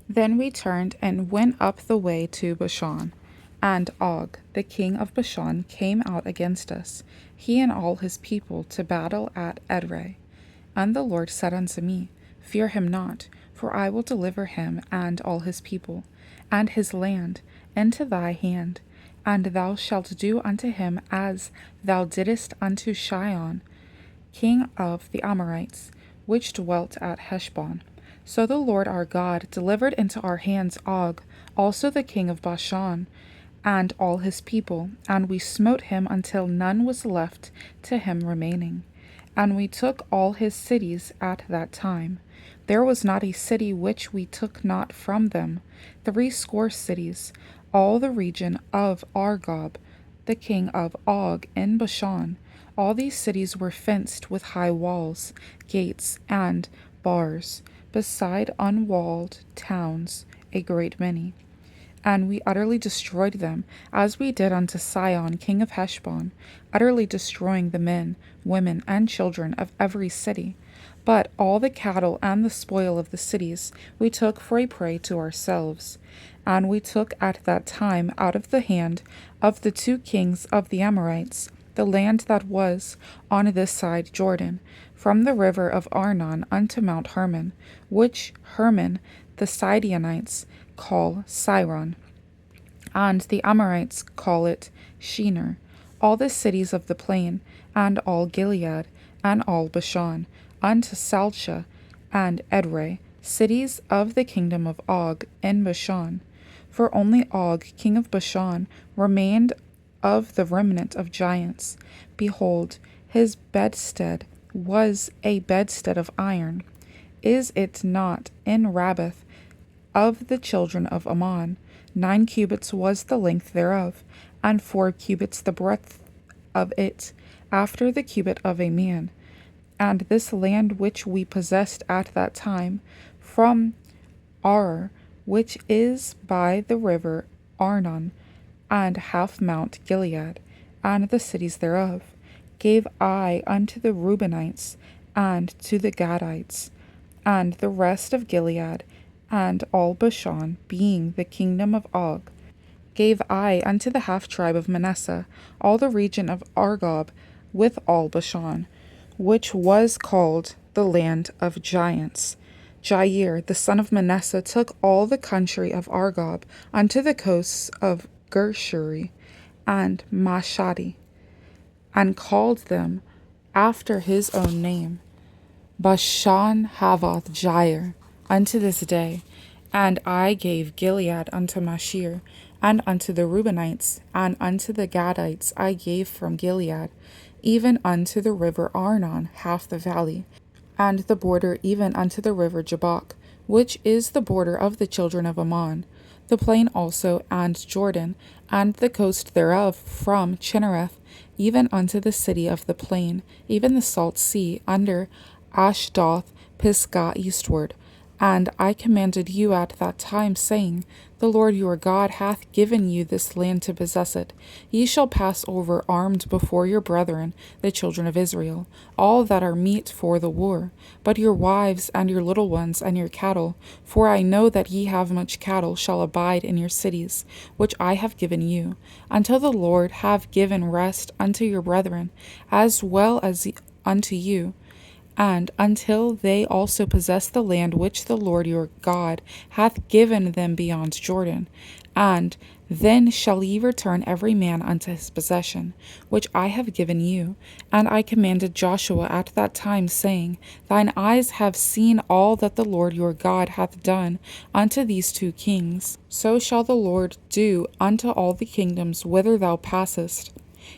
Then we turned and went up the way to Bashan. And Og, the king of Bashan, came out against us, he and all his people, to battle at Edrei. And the Lord said unto me, Fear him not, for I will deliver him and all his people, and his land, into thy hand, and thou shalt do unto him as thou didst unto Sihon, king of the Amorites, which dwelt at Heshbon. So the Lord our God delivered into our hands Og, also the king of Bashan, and all his people, and we smote him until none was left to him remaining. And we took all his cities at that time. There was not a city which we took not from them, 80 cities, all the region of Argob, the king of Og in Bashan. All these cities were fenced with high walls, gates, and bars, beside unwalled towns, a great many. And we utterly destroyed them, as we did unto Sihon king of Heshbon, utterly destroying the men, women, and children of every city. But all the cattle and the spoil of the cities we took for a prey to ourselves. And we took at that time out of the hand of the 2 kings of the Amorites the land that was on this side Jordan, from the river of Arnon unto Mount Hermon, which Hermon the Sidonites call Siron, and the Amorites call it Shinar, all the cities of the plain, and all Gilead, and all Bashan, unto Salcha and Edrei, cities of the kingdom of Og in Bashan. For only Og, king of Bashan, remained of the remnant of giants. Behold, his bedstead was a bedstead of iron. Is it not in Rabbath of the children of Ammon? 9 cubits was the length thereof, and 4 cubits the breadth of it, after the cubit of a man. And this land which we possessed at that time, from Arar, which is by the river Arnon, and half Mount Gilead, and the cities thereof, gave I unto the Reubenites, and to the Gadites, and the rest of Gilead, and all Bashan, being the kingdom of Og, gave I unto the half tribe of Manasseh, all the region of Argob, with all Bashan, which was called the land of giants. Jair, the son of Manasseh, took all the country of Argob unto the coasts of Gershuri and Mashadi, and called them after his own name, Bashan Havoth Jair, unto this day. And I gave Gilead unto Mashir, and unto the Reubenites, and unto the Gadites I gave from Gilead, even unto the river Arnon half the valley, and the border even unto the river Jabbok, which is the border of the children of Ammon, the plain also, and Jordan, and the coast thereof, from Chinnereth, even unto the city of the plain, even the salt sea, under Ashdoth, Pisgah eastward. And I commanded you at that time, saying, The Lord your God hath given you this land to possess it. Ye shall pass over armed before your brethren, the children of Israel, all that are meet for the war, but your wives and your little ones and your cattle, for I know that ye have much cattle, shall abide in your cities, which I have given you, until the Lord have given rest unto your brethren, as well as unto you, and until they also possess the land which the Lord your God hath given them beyond Jordan. And then shall ye return every man unto his possession, which I have given you. And I commanded Joshua at that time, saying, Thine eyes have seen all that the Lord your God hath done unto these 2 kings. So shall the Lord do unto all the kingdoms whither thou passest.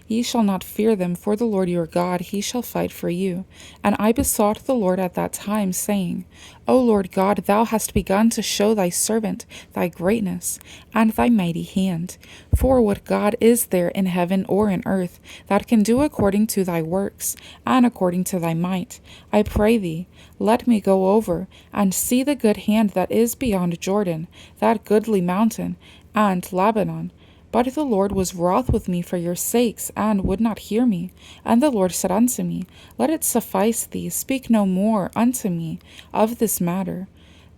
Ye shall not fear them, for the Lord your God, he shall fight for you. And I besought the Lord at that time, saying, O Lord God, thou hast begun to show thy servant thy greatness, and thy mighty hand. For what God is there in heaven or in earth that can do according to thy works, and according to thy might? I pray thee, let me go over, and see the good hand that is beyond Jordan, that goodly mountain, and Lebanon. But the Lord was wroth with me for your sakes, and would not hear me. And the Lord said unto me, Let it suffice thee, speak no more unto me of this matter.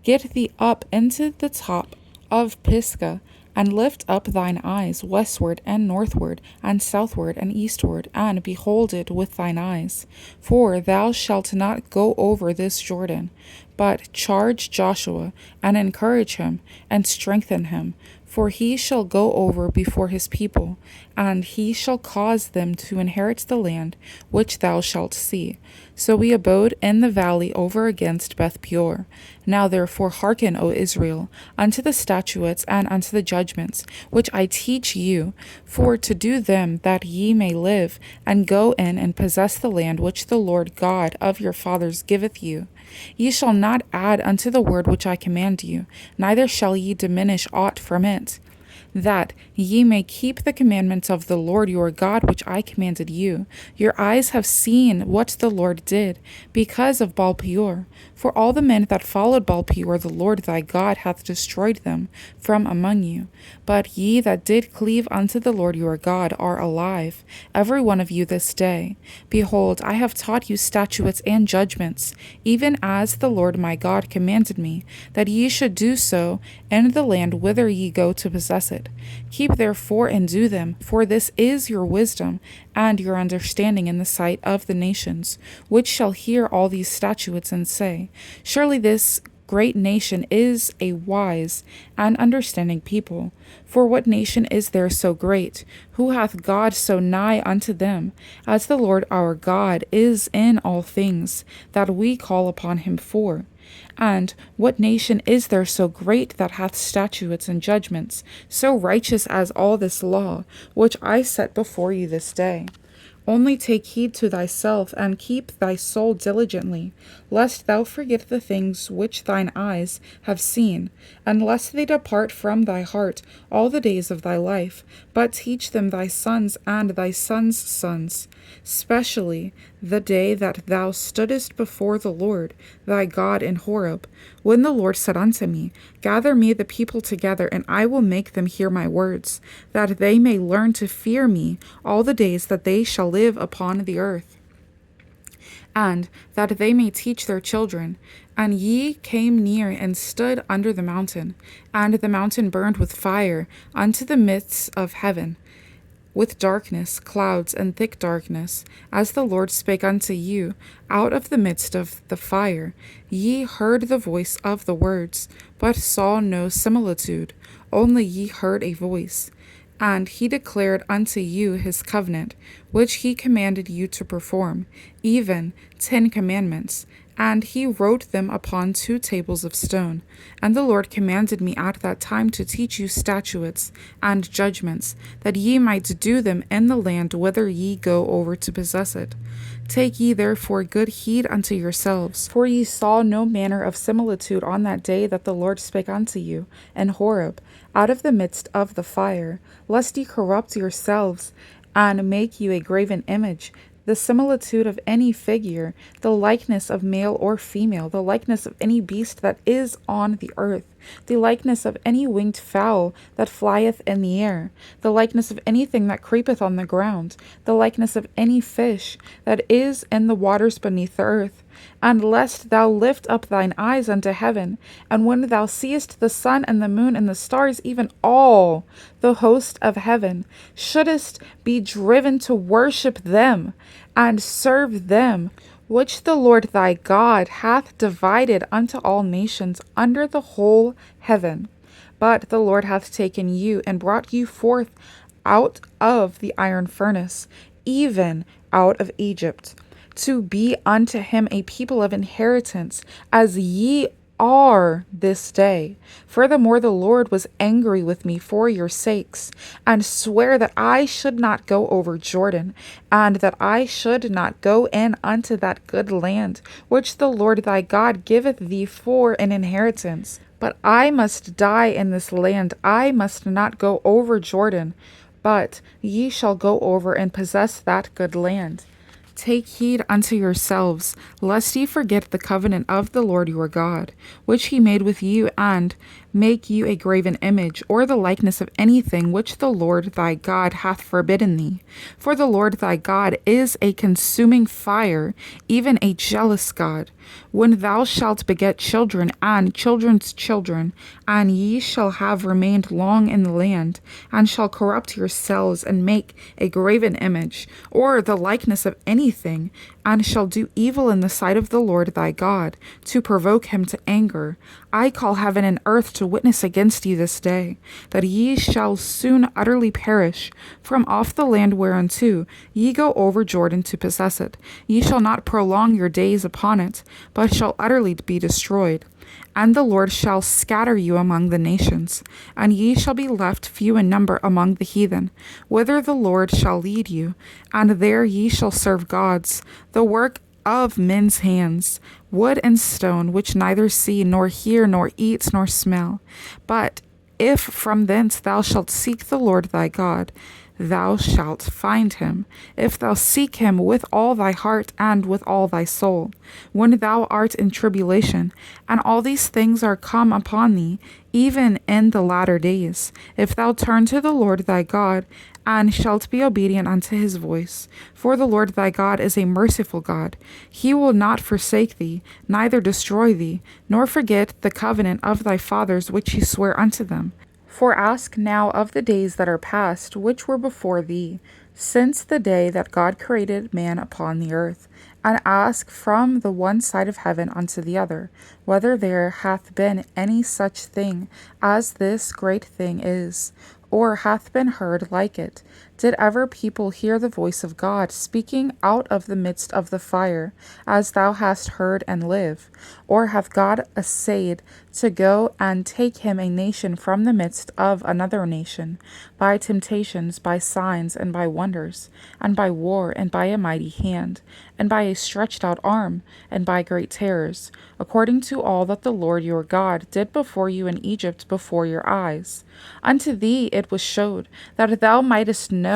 Get thee up into the top of Pisgah, and lift up thine eyes westward and northward, and southward and eastward, and behold it with thine eyes. For thou shalt not go over this Jordan, but charge Joshua, and encourage him, and strengthen him. For he shall go over before his people, and he shall cause them to inherit the land which thou shalt see. So we abode in the valley over against Beth Peor. Now therefore hearken, O Israel, unto the statutes and unto the judgments which I teach you, for to do them, that ye may live, and go in and possess the land which the Lord God of your fathers giveth you. Ye shall not add unto the word which I command you, neither shall ye diminish aught from it, that ye may keep the commandments of the Lord your God which I commanded you. Your eyes have seen what the Lord did, because of Baal Peor. For all the men that followed Baal Peor, the Lord thy God hath destroyed them from among you. But ye that did cleave unto the Lord your God are alive, every one of you this day. Behold, I have taught you statutes and judgments, even as the Lord my God commanded me, that ye should do so in the land whither ye go to possess it. Keep therefore and do them, for this is your wisdom and your understanding in the sight of the nations, which shall hear all these statutes and say, Surely this great nation is a wise and understanding people. For what nation is there so great, who hath God so nigh unto them, as the Lord our God is in all things that we call upon him for? And what nation is there so great that hath statutes and judgments, so righteous as all this law, which I set before you this day? Only take heed to thyself, and keep thy soul diligently, lest thou forget the things which thine eyes have seen, and lest they depart from thy heart all the days of thy life, but teach them thy sons and thy sons' sons, specially the day that thou stoodest before the Lord thy God in Horeb, when the Lord said unto me, Gather me the people together, and I will make them hear my words, that they may learn to fear me all the days that they shall live upon the earth, and that they may teach their children. And ye came near and stood under the mountain, and the mountain burned with fire unto the midst of heaven, with darkness, clouds, and thick darkness, as the Lord spake unto you out of the midst of the fire. Ye heard the voice of the words, but saw no similitude, only ye heard a voice. And he declared unto you his covenant, which he commanded you to perform, even 10 commandments. And he wrote them upon 2 tables of stone. And the Lord commanded me at that time to teach you statutes and judgments, that ye might do them in the land whither ye go over to possess it. Take ye therefore good heed unto yourselves, for ye saw no manner of similitude on that day that the Lord spake unto you in Horeb, out of the midst of the fire, lest ye corrupt yourselves, and make you a graven image, the similitude of any figure, the likeness of male or female, the likeness of any beast that is on the earth, the likeness of any winged fowl that flieth in the air, the likeness of anything that creepeth on the ground, the likeness of any fish that is in the waters beneath the earth. And lest thou lift up thine eyes unto heaven, and when thou seest the sun and the moon and the stars, even all the host of heaven, shouldest be driven to worship them and serve them, which the Lord thy God hath divided unto all nations under the whole heaven. But the Lord hath taken you and brought you forth out of the iron furnace, even out of Egypt, to be unto him a people of inheritance, as ye are this day. Furthermore, the Lord was angry with me for your sakes, and sware that I should not go over Jordan, and that I should not go in unto that good land, which the Lord thy God giveth thee for an inheritance. But I must die in this land, I must not go over Jordan, but ye shall go over and possess that good land. Take heed unto yourselves, lest ye forget the covenant of the Lord your God, which he made with you, and make you a graven image, or the likeness of anything which the Lord thy God hath forbidden thee. For the Lord thy God is a consuming fire, even a jealous God. When thou shalt beget children and children's children, and ye shall have remained long in the land, and shall corrupt yourselves, and make a graven image, or the likeness of anything, and shall do evil in the sight of the Lord thy God, to provoke him to anger, I call heaven and earth to witness against you this day, that ye shall soon utterly perish from off the land whereunto ye go over Jordan to possess it. Ye shall not prolong your days upon it, but shall utterly be destroyed. And the Lord shall scatter you among the nations, and ye shall be left few in number among the heathen, whither the Lord shall lead you, and there ye shall serve gods, the work of men's hands, wood and stone, which neither see, nor hear, nor eat, nor smell. But if from thence thou shalt seek the Lord thy God, thou shalt find him, if thou seek him with all thy heart and with all thy soul. When thou art in tribulation, and all these things are come upon thee, even in the latter days, if thou turn to the Lord thy God, and shalt be obedient unto his voice. For the Lord thy God is a merciful God. He will not forsake thee, neither destroy thee, nor forget the covenant of thy fathers which he sware unto them. For ask now of the days that are past, which were before thee, since the day that God created man upon the earth, and ask from the one side of heaven unto the other, whether there hath been any such thing as this great thing is, or hath been heard like it. Did ever people hear the voice of God speaking out of the midst of the fire, as thou hast heard and live? Or hath God essayed to go and take him a nation from the midst of another nation, by temptations, by signs, and by wonders, and by war, and by a mighty hand, and by a stretched out arm, and by great terrors, according to all that the Lord your God did before you in Egypt before your eyes? Unto thee it was showed, that thou mightest know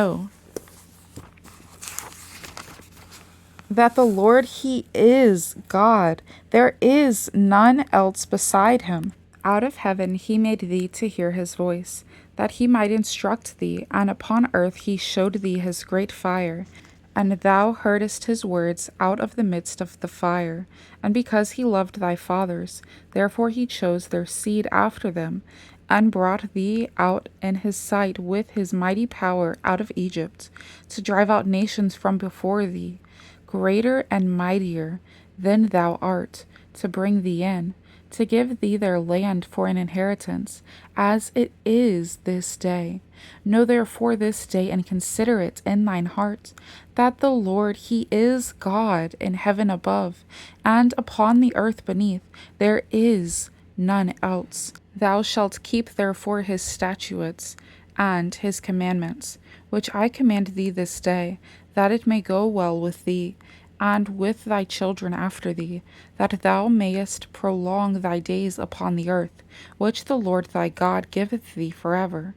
that the Lord he is God, there is none else beside him. Out of heaven he made thee to hear his voice, that he might instruct thee, and upon earth he showed thee his great fire. And thou heardest his words out of the midst of the fire. And because he loved thy fathers, therefore he chose their seed after them, and brought thee out in his sight with his mighty power out of Egypt, to drive out nations from before thee, greater and mightier than thou art, to bring thee in, to give thee their land for an inheritance, as it is this day. Know therefore this day, and consider it in thine heart, that the Lord he is God in heaven above, and upon the earth beneath. There is none else. Thou shalt keep therefore his statutes and his commandments, which I command thee this day, that it may go well with thee, and with thy children after thee, that thou mayest prolong thy days upon the earth, which the Lord thy God giveth thee forever.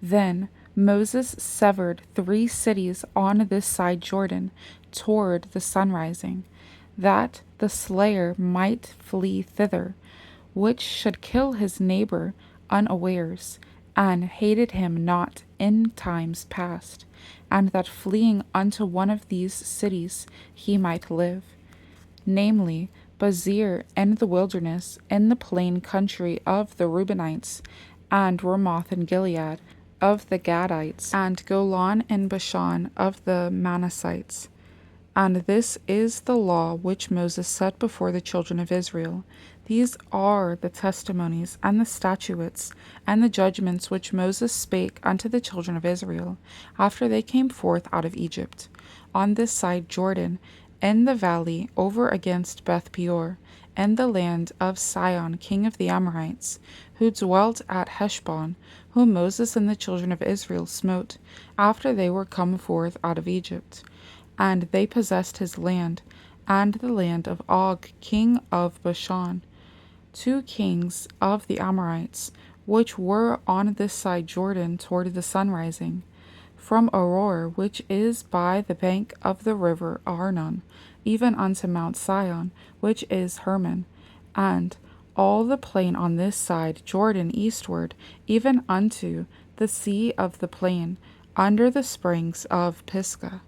Then Moses severed 3 cities on this side Jordan toward the sunrising, that the slayer might flee thither, which should kill his neighbor unawares, and hated him not in times past, and that fleeing unto one of these cities he might live, namely Bazir in the wilderness, in the plain country of the Reubenites, and Ramoth in Gilead of the Gadites, and Golan in Bashan of the Manassites. And this is the law which Moses set before the children of Israel. These are the testimonies and the statutes and the judgments which Moses spake unto the children of Israel, after they came forth out of Egypt, on this side Jordan, in the valley over against Beth Peor, in the land of Sihon king of the Amorites, who dwelt at Heshbon, whom Moses and the children of Israel smote, after they were come forth out of Egypt. And they possessed his land, and the land of Og king of Bashan, 2 kings of the Amorites, which were on this side Jordan toward the sunrising. from Aurora, which is by the bank of the river Arnon, even unto Mount Sion, which is Hermon, and all the plain on this side Jordan eastward, even unto the sea of the plain, under the springs of Pisgah.